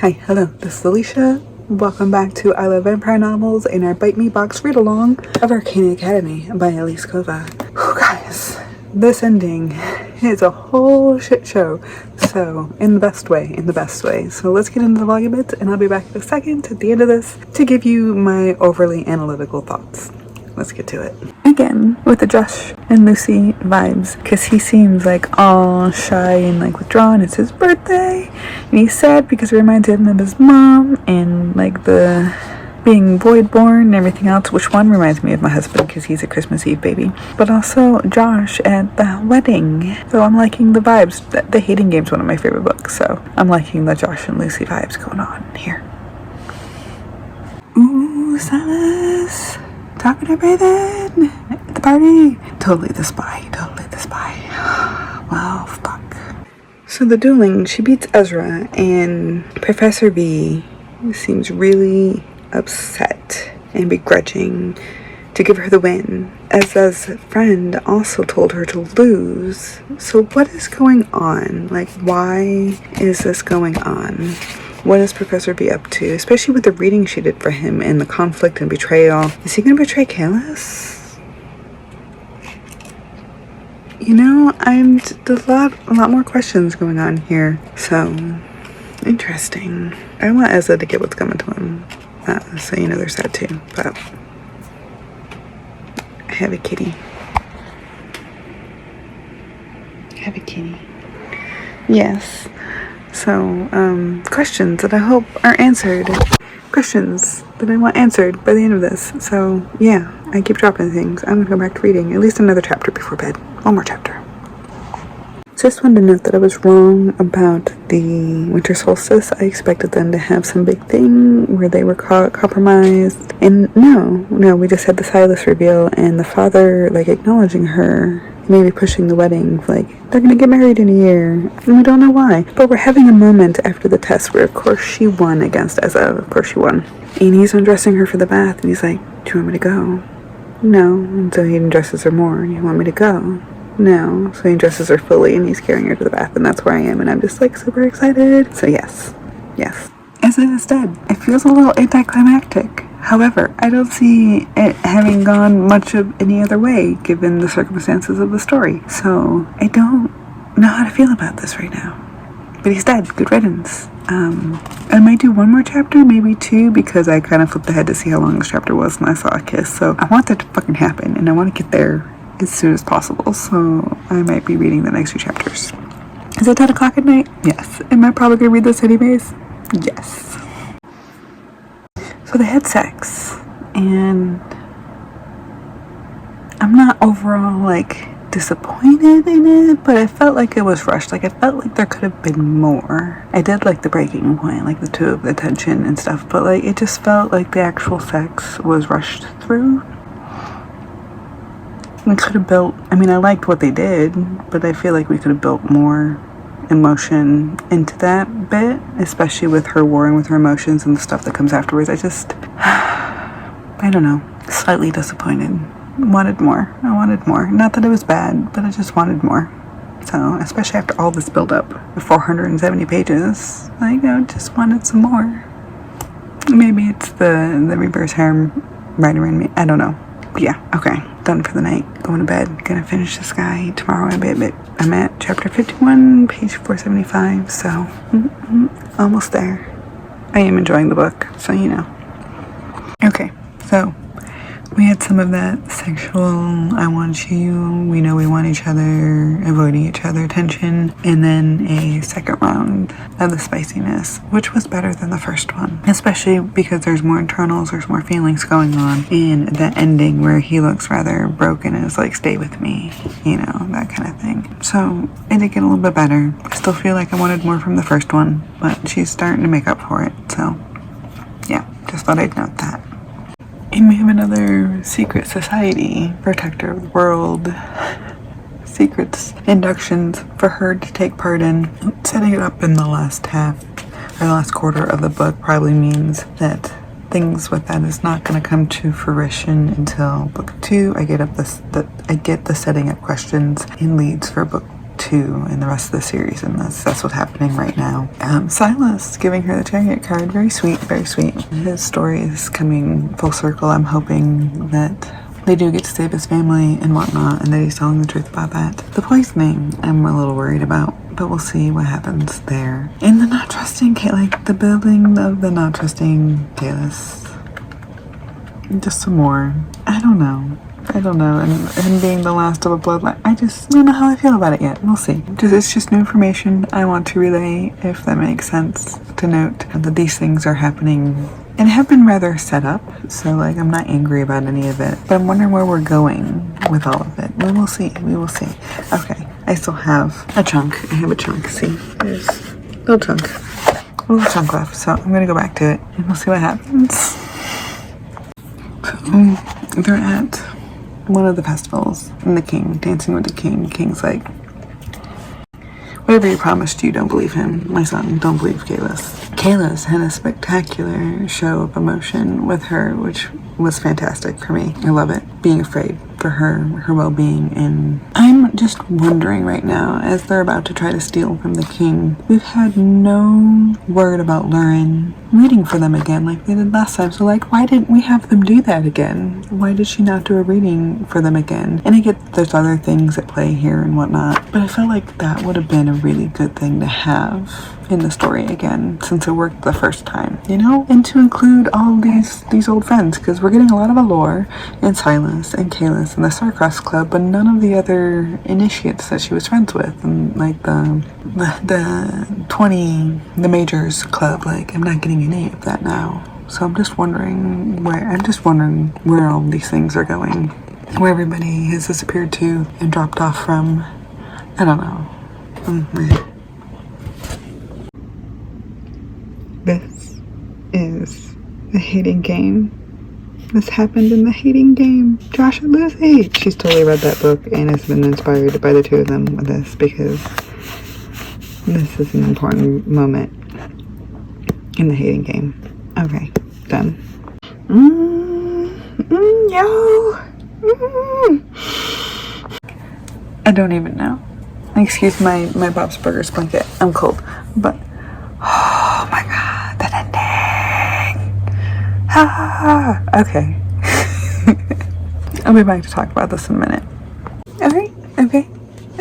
Hi, hello, this is Alicia. Welcome back to I Love Vampire Novels in our Bite Me Box Read Along of Arcana Academy by Elise Kova. Whew, guys, this ending is a whole shit show. So, in the best way. So let's get into the volume bit, and I'll be back in a second at the end of this to give you my overly analytical thoughts. Let's get to it. Again, with the Josh and Lucy vibes, because he seems like all shy and like withdrawn. It's his birthday, and he's sad because it reminds him of his mom and like the being void born and everything else, which one reminds me of my husband because he's a Christmas Eve baby, but also Josh at the wedding. So I'm liking the vibes. The Hating Game's one of my favorite books, so I'm liking the Josh and Lucy vibes going on here. Ooh, Silas. Talking to Raven at the party. Totally the spy. Well, fuck. So the dueling, she beats Ezra, and Professor B seems really upset and begrudging to give her the win. Ezra's friend also told her to lose. So what is going on? Like, why is this going on? What is Professor B up to? Especially with the reading she did for him and the conflict and betrayal. Is he going to betray Kaelis? You know, there's a lot more questions going on here. So, interesting. I want Ezra to get what's coming to him. So you know they're sad too. But I have a kitty. Yes. So, questions that I hope are answered. Questions that I want answered by the end of this. So, yeah, I keep dropping things. I'm gonna go back to reading at least another chapter before bed. One more chapter. Just wanted to note that I was wrong about the winter solstice. I expected them to have some big thing where they were compromised. And no, we just had the Silas reveal and the father, like, acknowledging her. Maybe pushing the wedding, like, they're gonna get married in a year, and we don't know why. But we're having a moment after the test where, of course, she won against Ezra. Of course she won. And he's undressing her for the bath, and he's like, do you want me to go? No. And so he undresses her more, and you want me to go? No. So he undresses her fully, and he's carrying her to the bath, and that's where I am, and I'm just, like, super excited. So yes. Ezra is dead. It feels a little anticlimactic. However, I don't see it having gone much of any other way given the circumstances of the story. So I don't know how to feel about this right now. But he's dead. Good riddance. I might do one more chapter, maybe two, because I kind of flipped ahead to see how long this chapter was and I saw a kiss. So I want that to fucking happen, and I want to get there as soon as possible. So I might be reading the next two chapters. Is it 10 o'clock at night? Yes. Am I probably going to read this anyways? Yes. So they had sex, and I'm not overall, like, disappointed in it, but I felt like it was rushed. Like, I felt like there could have been more. I did like the breaking point, like the two of the tension and stuff, but, like, it just felt like the actual sex was rushed through. We could have built, I liked what they did, but I feel like we could have built more emotion into that bit, especially with her warring with her emotions and the stuff that comes afterwards. I don't know, slightly disappointed. I wanted more. Not that it was bad, but I just wanted more. So, especially after all this build up, 470 pages, like, I just wanted some more. Maybe it's the reverse harem right around me. I don't know. But yeah, okay. Done for the night. Going to bed. Gonna finish this guy tomorrow a bit. I'm at chapter 51, page 475, so almost there. I am enjoying the book, so you know. Okay, so we had some of that sexual, I want you, we know we want each other, avoiding each other tension, and then a second round of the spiciness, which was better than the first one, especially because there's more internals, there's more feelings going on, and the ending where he looks rather broken and is like, stay with me, you know, that kind of thing. So it did get a little bit better. I still feel like I wanted more from the first one, but she's starting to make up for it, so yeah, just thought I'd note that. And we have another secret society, protector of the world, secrets inductions for her to take part in. Setting it up in the last half, or the last quarter of the book probably means that things with that is not going to come to fruition until book 2. I get the setting up questions and leads for book book 2 in the rest of the series, and that's what's happening right now. Silas giving her the Chariot card, very sweet, very sweet. His story is coming full circle. I'm hoping that they do get to save his family and whatnot, and that he's telling the truth about that. The poisoning, I'm a little worried about, but we'll see what happens there. In the not trusting, like the building of the not trusting Kaelis. Just some more. I don't know. And him being the last of a bloodline, I don't know how I feel about it yet. We'll see. It's just new information I want to relay, if that makes sense, to note that these things are happening and have been rather set up. So, like, I'm not angry about any of it, but I'm wondering where we're going with all of it. We will see. Okay, I still have a chunk. See, there's a little chunk left. So I'm gonna go back to it and we'll see what happens. They're at one of the festivals, and the king, dancing with the king. King's like, whatever he promised you, don't believe him. My son, don't believe Kaelis. Kaelis had a spectacular show of emotion with her, which was fantastic for me. I love it. Being afraid for her well-being. And I'm just wondering right now, as they're about to try to steal from the king, we've had no word about Lauren reading for them again like they did last time. So, like, why didn't we have them do that again? Why did she not do a reading for them again? And I get there's other things at play here and whatnot, but I felt like that would have been a really good thing to have in the story again, since it worked the first time, you know? And to include all these old friends, because we're getting a lot of Allure and Silas and Kaelis and the Starcross Club, but none of the other initiates that she was friends with, and like the 20 the Majors Club. Like, I'm not getting any of that now. So I'm just wondering where all these things are going, where everybody has disappeared to and dropped off from. I don't know. This is the hating game. This happened in the hating game. Josh and Lucy. She's totally read that book and has been inspired by the two of them with this, because this is an important moment in the hating game. Okay, done. I don't even know. Excuse my Bob's Burgers blanket. I'm cold, but oh my god, that ending. Okay. I'll be back to talk about this in a minute. Okay.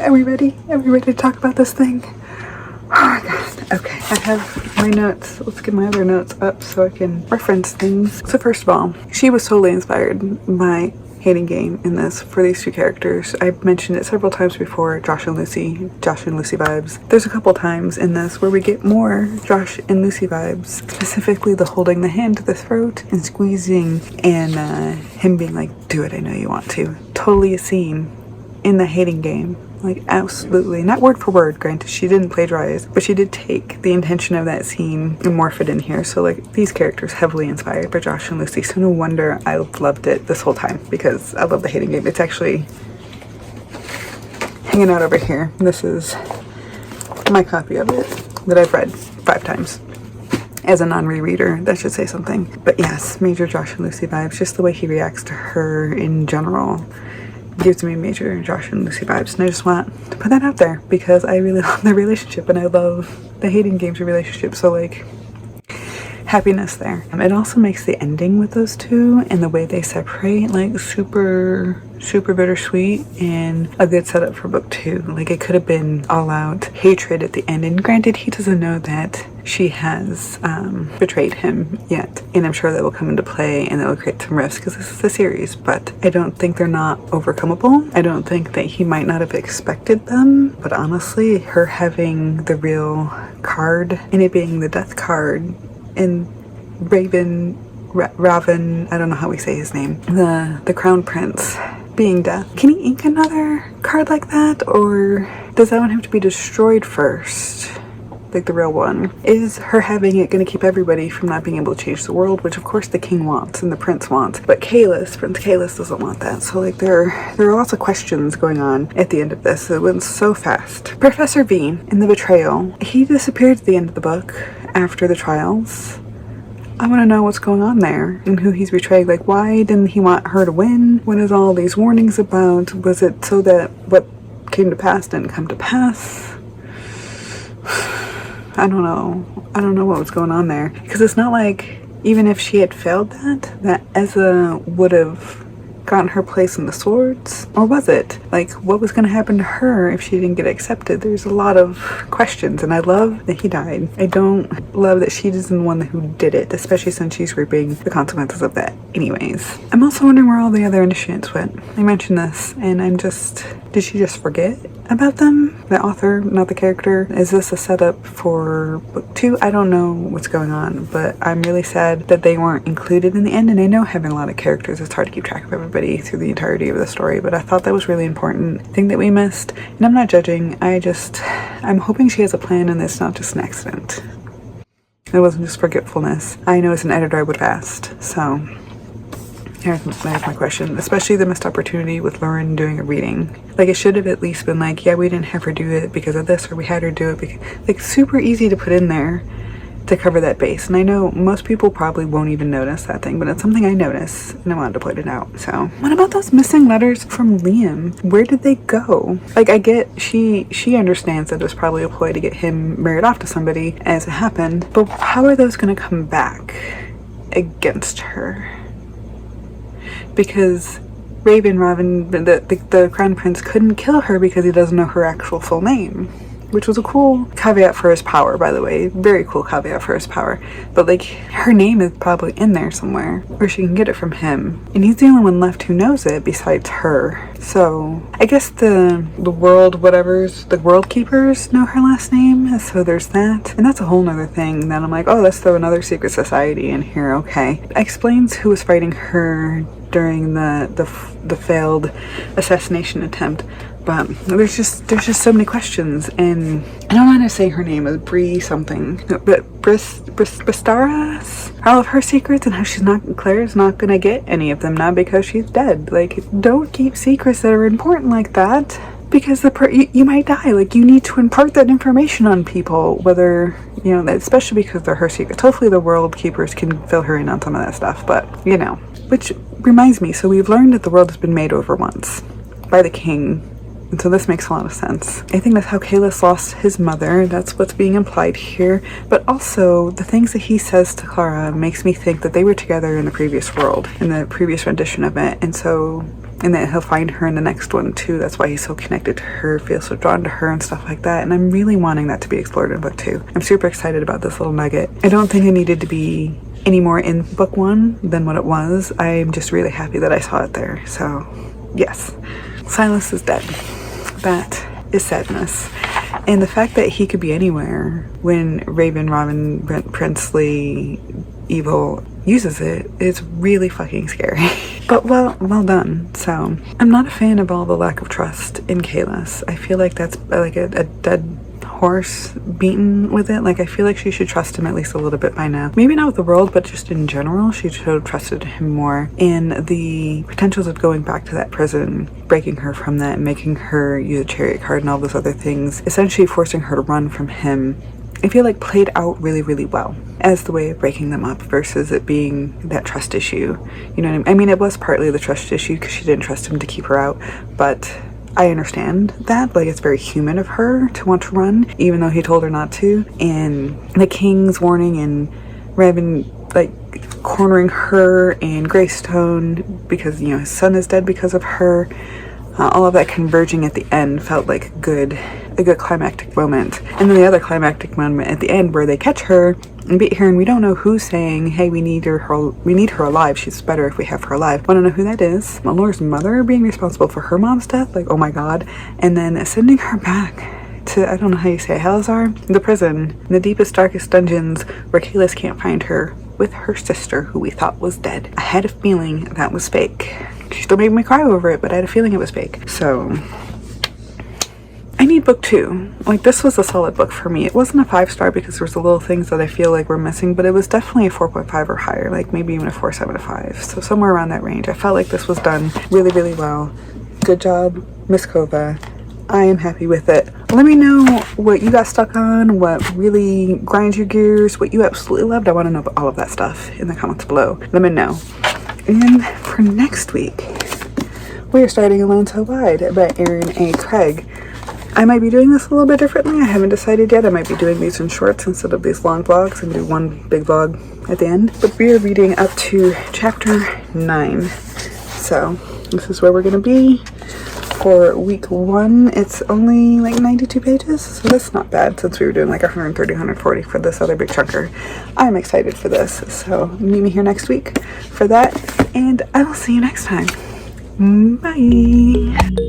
Are we ready? Are we ready to talk about this thing? Oh my god. Okay, I have my notes. Let's get my other notes up so I can reference things. So first of all, she was totally inspired by hating game in this for these two characters. I've mentioned it several times before, Josh and Lucy vibes. There's a couple times in this where we get more Josh and Lucy vibes, specifically the holding the hand to the throat and squeezing, and him being like, do it, I know you want to. Totally a scene in the hating game. Like, absolutely. Not word for word, granted, she didn't plagiarize, but she did take the intention of that scene and morph it in here. So, like, these characters heavily inspired by Josh and Lucy. So no wonder I loved it this whole time, because I love the hating game. It's actually hanging out over here. This is my copy of it that I've read 5 times. As a non-rereader, that should say something. But yes, major Josh and Lucy vibes. Just the way he reacts to her in general gives me major Josh and Lucy vibes, and I just want to put that out there because I really love their relationship and I love the hating games relationship. So, like, happiness there. It also makes the ending with those two and the way they separate, like, super bittersweet and a good setup for book 2. Like, it could have been all out hatred at the end, and granted, he doesn't know that she has betrayed him yet, and I'm sure that will come into play and that will create some risk because this is a series, but I don't think they're not overcomeable. I don't think that he might not have expected them, but honestly, her having the real card and it being the death card, and Raven, I don't know how we say his name, the crown prince being death. Can he ink another card like that, or does that one have to be destroyed first? Like the real one. Is her having it going to keep everybody from not being able to change the world, which of course the king wants and the prince wants, but Prince Kaelis doesn't want that. So, like, there are lots of questions going on at the end of this. It went so fast. Professor V in the betrayal, he disappeared at the end of the book after the trials. I want to know what's going on there and who he's betraying. Like, why didn't he want her to win? What is all these warnings about? Was it so that what came to pass didn't come to pass. I don't know what was going on there, because it's not like, even if she had failed that Ezra would have gotten her place in the swords, or was it? Like, what was going to happen to her if she didn't get accepted? There's a lot of questions, and I love that he died. I don't love that she isn't the one who did it, especially since she's reaping the consequences of that anyways. I'm also wondering where all the other initiates went. I mentioned this, and did she just forget about them? The author, not the character? Is this a setup for book 2? I don't know what's going on, but I'm really sad that they weren't included in the end, and I know having a lot of characters, it's hard to keep track of everybody through the entirety of the story, but I thought that was really important thing that we missed. And I'm not judging, I'm hoping she has a plan and it's not just an accident. It wasn't just forgetfulness. I know as an editor I would have asked, so there's my question, especially the missed opportunity with Lauren doing a reading. Like, it should have at least been like, yeah, we didn't have her do it because of this, or we had her do it because, like, super easy to put in there to cover that base. And I know most people probably won't even notice that thing, but it's something I notice and I wanted to point it out. So what about those missing letters from Liam? Where did they go? Like, I get she understands that it was probably a ploy to get him married off to somebody as it happened, but how are those going to come back against her? Because Robin, the Crown Prince couldn't kill her because he doesn't know her actual full name. Which was a cool caveat for his power, by the way. Very cool caveat for his power. But, like, her name is probably in there somewhere, or she can get it from him. And he's the only one left who knows it besides her. So, I guess the world keepers know her last name, so there's that. And that's a whole nother thing that I'm like, oh, let's throw another secret society in here, okay. It explains who was fighting her during the failed assassination attempt. But there's just so many questions, and I don't know how to say her name is Bree something, but Bristaras, all of her secrets, and how Claire's not gonna get any of them now because she's dead. Like, don't keep secrets that are important like that, because you might die. Like, you need to impart that information on people, whether, you know, especially because they're her secrets. Hopefully the world keepers can fill her in on some of that stuff, but, you know. Which reminds me, so we've learned that the world has been made over once by the king. And so this makes a lot of sense. I think that's how Kaelis lost his mother. That's what's being implied here. But also, the things that he says to Clara makes me think that they were together in the previous world, in the previous rendition of it. And that he'll find her in the next one too. That's why he's so connected to her, feels so drawn to her and stuff like that. And I'm really wanting that to be explored in book 2. I'm super excited about this little nugget. I don't think it needed to be any more in book 1 than what it was. I'm just really happy that I saw it there. So, yes. Silas is dead. That is sadness. And the fact that he could be anywhere when Robin, princely evil uses it is really fucking scary. But well done. So, I'm not a fan of all the lack of trust in Kaelis. I feel like that's like a dead horse beaten with it. Like, I feel like she should trust him at least a little bit by now. Maybe not with the world, but just in general, she should have trusted him more. And the potentials of going back to that prison, breaking her from that, making her use a chariot card and all those other things, essentially forcing her to run from him, I feel like played out really, really well as the way of breaking them up versus it being that trust issue. You know what I mean? It was partly the trust issue because she didn't trust him to keep her out, but I understand that. Like, it's very human of her to want to run, even though he told her not to. And the king's warning and Raven, like, cornering her and Greystone because, you know, his son is dead because of her. All of that converging at the end felt like a good climactic moment. And then the other climactic moment at the end where they catch her and beat her, and we don't know who's saying, hey, we need her alive. She's better if we have her alive. I don't know who that is. Malore's mother being responsible for her mom's death? Like, oh my god. And then sending her back to, I don't know how you say it, Helzar? The prison, in the deepest, darkest dungeons where Kaelis can't find her, with her sister, who we thought was dead. I had a feeling that was fake. She still made me cry over it, but I had a feeling it was fake. So, I need book 2. Like, this was a solid book for me. It wasn't a 5-star because there was the little things that I feel like were missing, but it was definitely a 4.5 or higher, like maybe even a 4.75. So somewhere around that range. I felt like this was done really, really well. Good job, Miss Kova. I am happy with it. Let me know what you got stuck on, what really grinds your gears, what you absolutely loved. I want to know about all of that stuff in the comments below. Let me know. And for next week, we are starting Alone So Wide by Aaron A. Craig. I might be doing this a little bit differently. I haven't decided yet. I might be doing these in shorts instead of these long vlogs and do one big vlog at the end. But we are reading up to chapter 9. So this is where we're going to be for week 1. It's only like 92 pages, so that's not bad since we were doing like 130, 140 for this other big chunker. I'm excited for this, so meet me here next week for that, and I will see you next time. Bye.